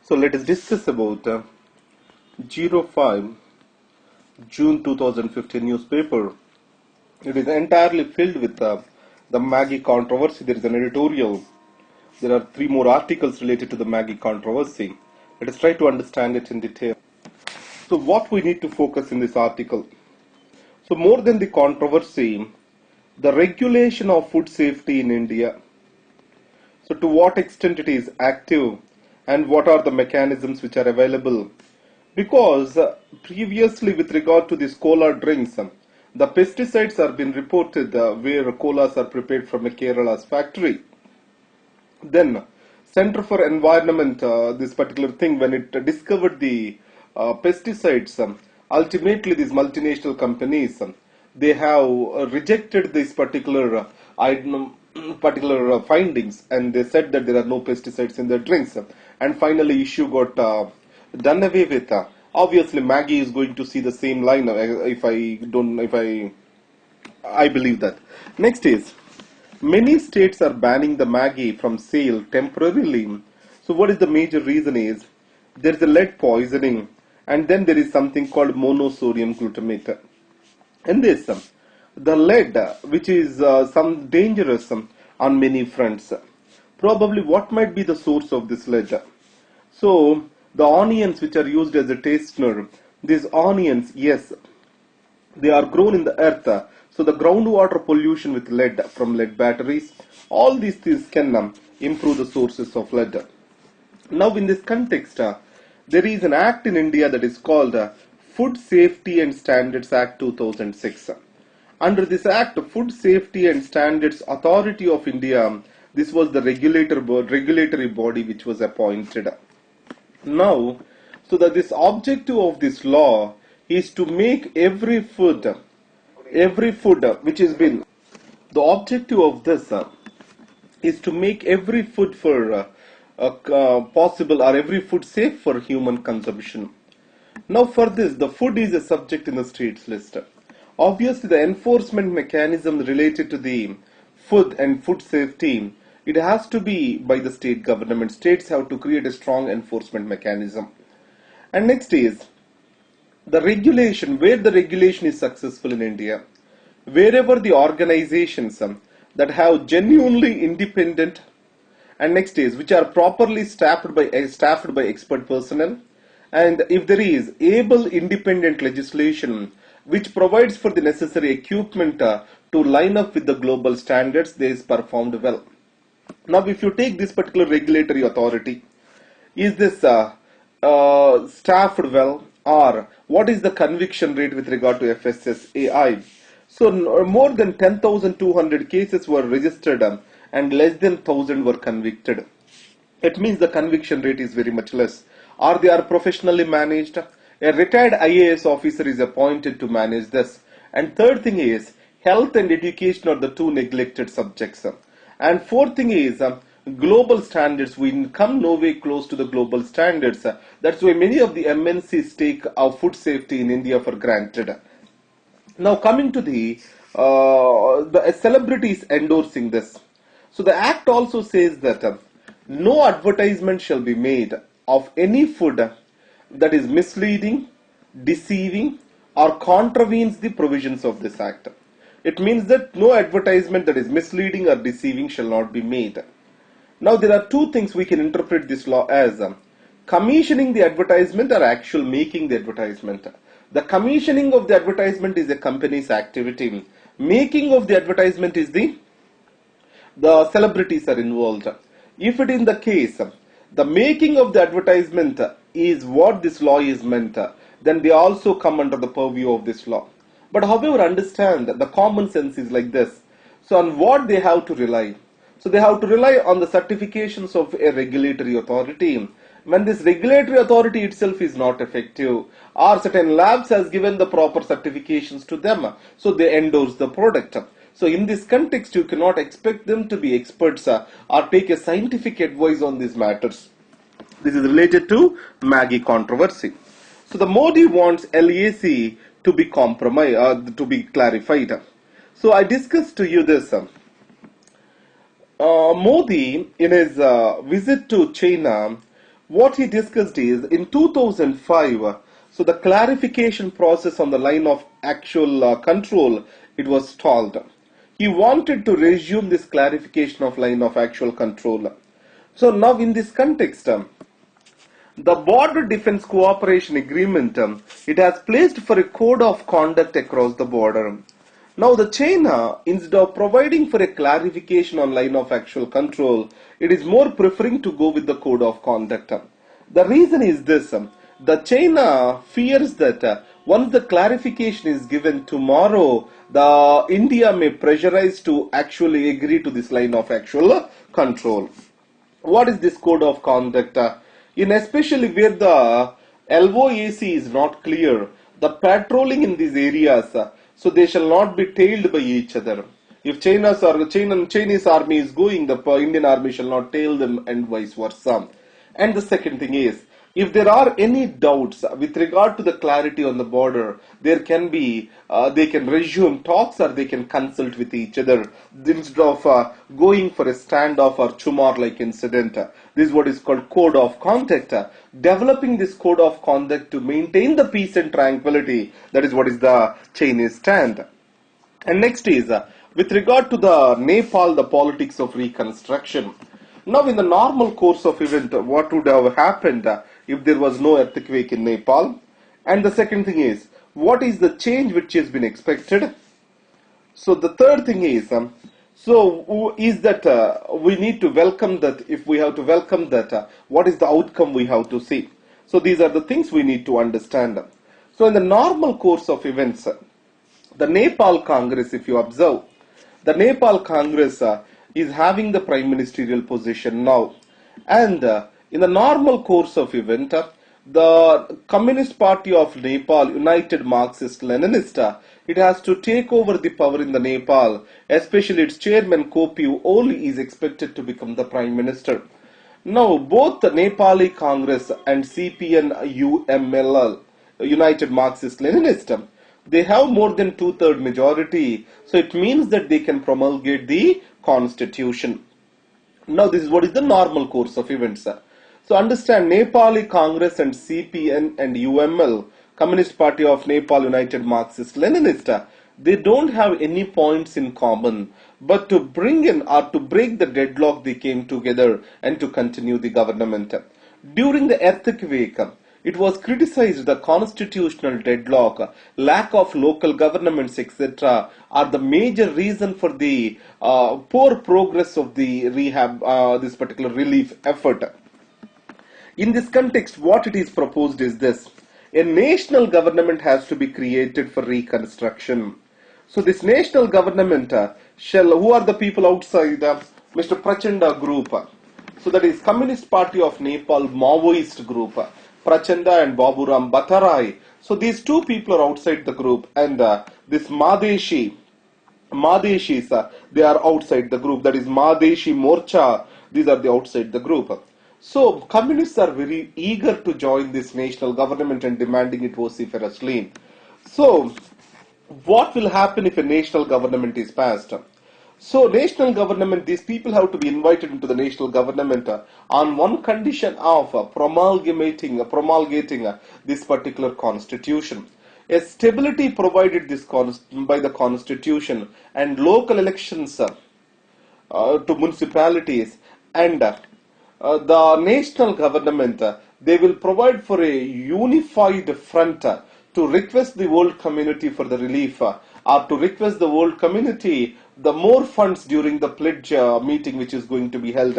So let us discuss about 05 June 2015 newspaper. It is entirely filled with the Maggie controversy. There is an editorial. There are 3 more articles related to the Maggie controversy. Let us try to understand it in detail. So what we need to focus in this article. So more than the controversy, the regulation of food safety in India. So to what extent it is active and what are the mechanisms which are available. Because previously with regard to these cola drinks, the pesticides have been reported where colas are prepared from a Kerala's factory. Then Center for Environment, this particular thing, when it discovered the pesticides, ultimately these multinational companies, they have rejected this particular findings, and they said that there are no pesticides in their drinks, and finally issue got done away with. Obviously Maggie is going to see the same line, I believe that. Next is, many states are banning the Maggie from sale temporarily. So what is the major reason is, there is a lead poisoning, and then there is something called monosodium glutamate. In this, the lead, which is some dangerous on many fronts. Probably what might be the source of this lead? So the onions which are used as a tastener, these onions, yes, they are grown in the earth. So the groundwater pollution with lead from lead batteries, all these things can improve the sources of lead. Now in this context, there is an act in India that is called Food Safety and Standards Act 2006. Under this act, Food Safety and Standards Authority of India, this was the regulatory body which was appointed. Now, so that this objective of this law is to make every food which has been, the objective of this is to make every food for possible, or every food safe for human consumption. Now for this, the food is a subject in the states list. Obviously the enforcement mechanism related to the food and food safety, it has to be by the state government. States have to create a strong enforcement mechanism. And next is the regulation, where the regulation is successful in India. Wherever the organizations that have genuinely independent, and next is which are properly staffed by expert personnel, and if there is able independent legislation which provides for the necessary equipment to line up with the global standards, they is performed well. Now if you take this particular regulatory authority, is this staffed well, or what is the conviction rate with regard to FSSAI? So more than 10,200 cases were registered and less than 1,000 were convicted. It means the conviction rate is very much less. Or they are professionally managed. A retired IAS officer is appointed to manage this. And third thing is, health and education are the 2 neglected subjects. And fourth thing is, global standards. We come no way close to the global standards. That's why many of the MNCs take our food safety in India for granted. Now coming to the celebrities endorsing this. So the act also says that no advertisement shall be made of any food that is misleading, deceiving, or contravenes the provisions of this act. It means that no advertisement that is misleading or deceiving shall not be made. Now there are 2 things we can interpret this law as: commissioning the advertisement or actual making the advertisement. The commissioning of the advertisement is a company's activity. Making of the advertisement is the celebrities are involved. If it is the case, the making of the advertisement is what this law is meant, then they also come under the purview of this law. But however, understand that the common sense is like this. So on what they have to rely? So they have to rely on the certifications of a regulatory authority. When this regulatory authority itself is not effective, or certain labs has given the proper certifications to them, so they endorse the product. So in this context, you cannot expect them to be experts or take a scientific advice on these matters. This is related to Maggie controversy. So the Modi wants LAC to be compromised, to be clarified. So I discussed to you this. Modi, in his visit to China, What he discussed is in 2005, so the clarification process on the line of actual control, it was stalled. He wanted to resume this clarification of line of actual control. So now in this context, the Border Defense Cooperation Agreement, it has placed for a code of conduct across the border. Now the China, instead of providing for a clarification on line of actual control, it is more preferring to go with the code of conduct. The reason is this, the China fears that once the clarification is given tomorrow, the India may pressurize to actually agree to this line of actual control. What is this code of conduct? In especially where the LOAC is not clear, the patrolling in these areas, so they shall not be tailed by each other. If Chinese army is going, the Indian army shall not tail them, and vice versa. And the second thing is, if there are any doubts with regard to the clarity on the border, there can be, they can resume talks or they can consult with each other instead of going for a standoff or Chumar-like incident. This is what is called code of conduct. Developing this code of conduct to maintain the peace and tranquility, that is what is the Chinese stand. And next is, with regard to the Nepal, the politics of reconstruction. Now in the normal course of event, what would have happened if there was no earthquake in Nepal? And the second thing is, what is the change which has been expected? So the third thing is, we need to welcome that. If we have to welcome that, what is the outcome we have to see? So these are the things we need to understand. So in the normal course of events, the Nepal Congress, if you observe, the Nepal Congress is having the prime ministerial position now. And in the normal course of event, the Communist Party of Nepal, United Marxist-Leninist, it has to take over the power in the Nepal, especially its chairman Kopiu Oli is expected to become the prime minister. Now, both the Nepali Congress and CPN-UML, United Marxist-Leninist, they have more than 2/3 majority, so it means that they can promulgate the constitution. Now, this is what is the normal course of events. So understand, Nepali Congress and CPN and UML, Communist Party of Nepal, United Marxist-Leninist, they don't have any points in common, but to bring in or to break the deadlock, they came together and to continue the government. During the earthquake, it was criticized the constitutional deadlock, lack of local governments, etc., are the major reason for the poor progress of the rehab, this particular relief effort. In this context, what it is proposed is this: a national government has to be created for reconstruction. So this national government who are the people outside Mr. Prachanda group? So that is Communist Party of Nepal Maoist group. Prachanda and Baburam Bhattarai. So these two people are outside the group, and this Madeshis, they are outside the group. That is Madeshi Morcha. These are the outside the group. So communists are very eager to join this national government and demanding it vociferously. So what will happen if a national government is passed? So national government, these people have to be invited into the national government on one condition of promulgating this particular constitution. A stability provided by the constitution and local elections to municipalities, and the national government, they will provide for a unified front to request the world community for the relief, or to request the world community the more funds during the pledge meeting which is going to be held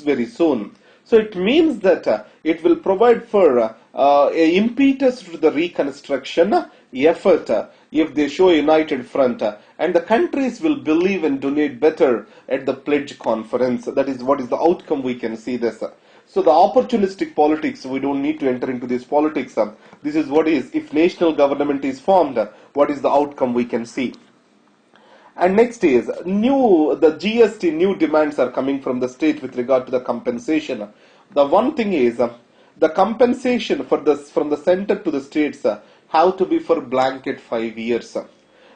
very soon. So it means that it will provide for a impetus to the reconstruction effort if they show a united front, and the countries will believe and donate better at the pledge conference. That is what is the outcome we can see this. So the opportunistic politics, we don't need to enter into this politics. This is what is, if national government is formed, what is the outcome we can see. And next is the GST, new demands are coming from the state with regard to the compensation. The one thing is the compensation from the center to the states have to be for blanket 5 years.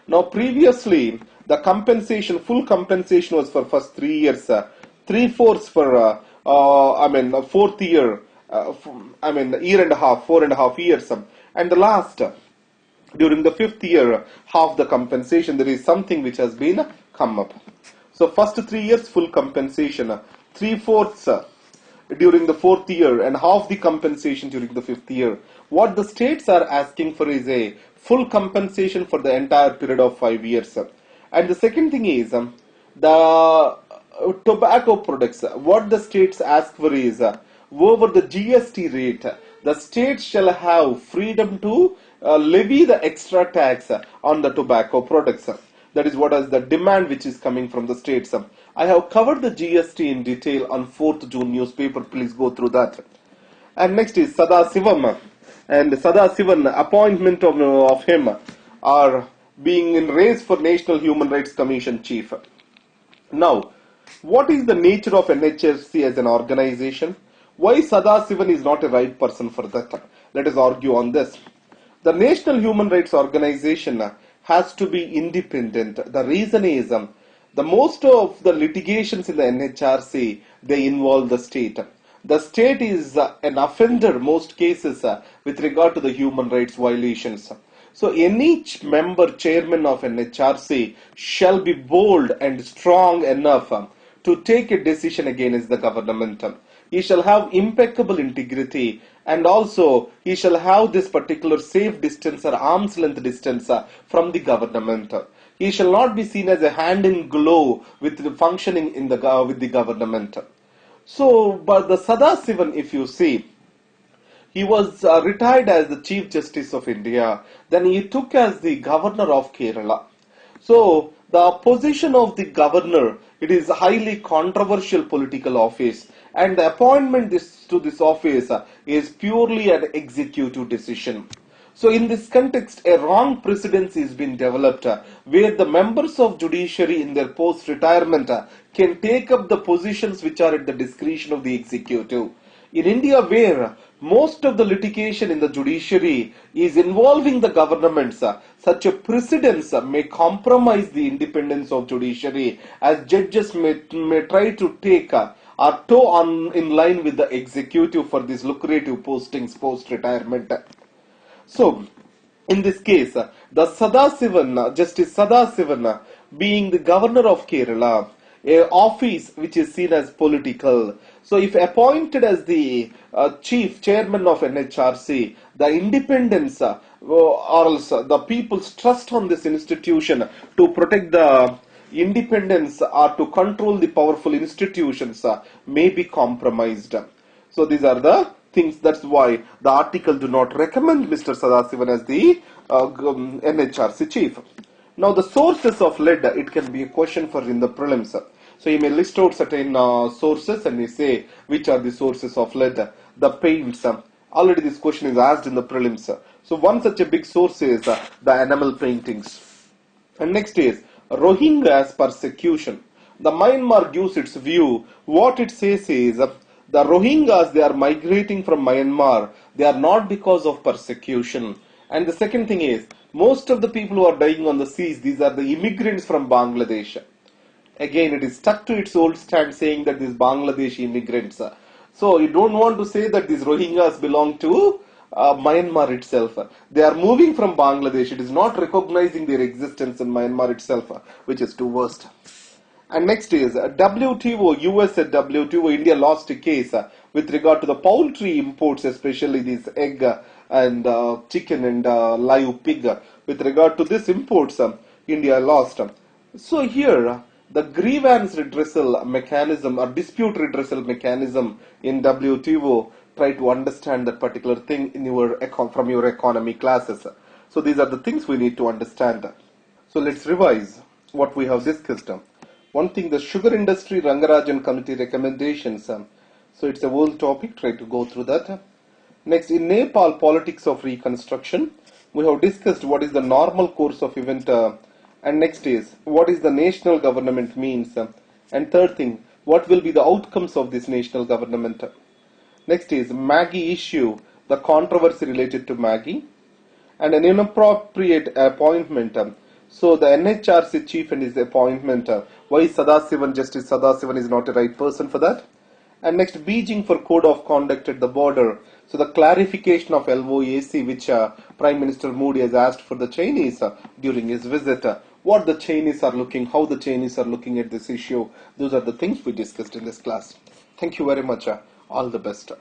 Now previously the compensation, full compensation was for first 3 years, 3/4 for fourth year, I mean, year and a half, 4.5 years. And the last, during the fifth year, half the compensation, there is something which has been come up. So first 3 years, full compensation, three-fourths during the fourth year, and half the compensation during the fifth year. What the states are asking for is a full compensation for the entire period of 5 years. And the second thing is the tobacco products. What the states ask for is over the GST rate, the states shall have freedom to levy the extra tax on the tobacco products. That is what is the demand which is coming from the states. I have covered the GST in detail on 4th June newspaper. Please go through that. And next is Sadasivam. And Sadasivan, appointment of him are being in race for National Human Rights Commission chief. Now, what is the nature of NHRC as an organization? Why Sadasivan is not a right person for that? Let us argue on this. The National Human Rights Organization has to be independent. The reason is the most of the litigations in the NHRC, they involve the state. The state is an offender most cases with regard to the human rights violations. So any member chairman of NHRC shall be bold and strong enough to take a decision against the government. He shall have impeccable integrity, and also he shall have this particular safe distance or arm's length distance from the government. He shall not be seen as a hand in glove with the functioning in the with the government. So, but the Sadasivan, if you see, he was retired as the Chief Justice of India. Then he took as the Governor of Kerala. So, the position of the Governor, it is a highly controversial political office. And the appointment to this office is purely an executive decision. So in this context, a wrong precedence has been developed where the members of judiciary in their post-retirement can take up the positions which are at the discretion of the executive. In India, where most of the litigation in the judiciary is involving the governments, such a precedence may compromise the independence of judiciary, as judges may try to take or toe on in line with the executive for these lucrative postings post-retirement. So, in this case, the Sadasivan, Justice Sadasivan, being the Governor of Kerala, a office which is seen as political. So, if appointed as the chief chairman of NHRC, the independence or else the people's trust on this institution to protect the independence or to control the powerful institutions may be compromised. So, these are the things. That's why the article do not recommend Mr. Sadasivan as the NHRC chief. Now the sources of lead, it can be a question for in the prelims. So you may list out certain sources and you say which are the sources of lead. The paints, already this question is asked in the prelims. So one such a big source is the enamel paintings. And next is Rohingyas persecution. The Myanmar gives its view. What it says is the Rohingyas, they are migrating from Myanmar. They are not because of persecution. And the second thing is, most of the people who are dying on the seas, these are the immigrants from Bangladesh. Again, it is stuck to its old stand saying that these Bangladeshi immigrants. So you don't want to say that these Rohingyas belong to Myanmar itself. They are moving from Bangladesh. It is not recognizing their existence in Myanmar itself, which is too worst. And next is WTO, US at WTO, India lost a case with regard to the poultry imports, especially these egg and chicken and live pig. With regard to this imports, India lost. So here, the grievance redressal mechanism or dispute redressal mechanism in WTO, try to understand that particular thing in your from your economy classes. So these are the things we need to understand. So let's revise what we have discussed. One thing, the sugar industry Rangarajan committee recommendations. So it's a whole topic, try to go through that. Next, in Nepal, politics of reconstruction. We have discussed what is the normal course of event. And next is, what is the national government means. And third thing, what will be the outcomes of this national government. Next is Maggie issue, the controversy related to Maggie. And an inappropriate appointment. So the NHRC chief and his appointment, why Sadasivan, Justice Sadasivan is not a right person for that. And next, Beijing for code of conduct at the border. So the clarification of LOAC, which Prime Minister Modi has asked for the Chinese during his visit. What the Chinese are looking, how the Chinese are looking at this issue. Those are the things we discussed in this class. Thank you very much. All the best.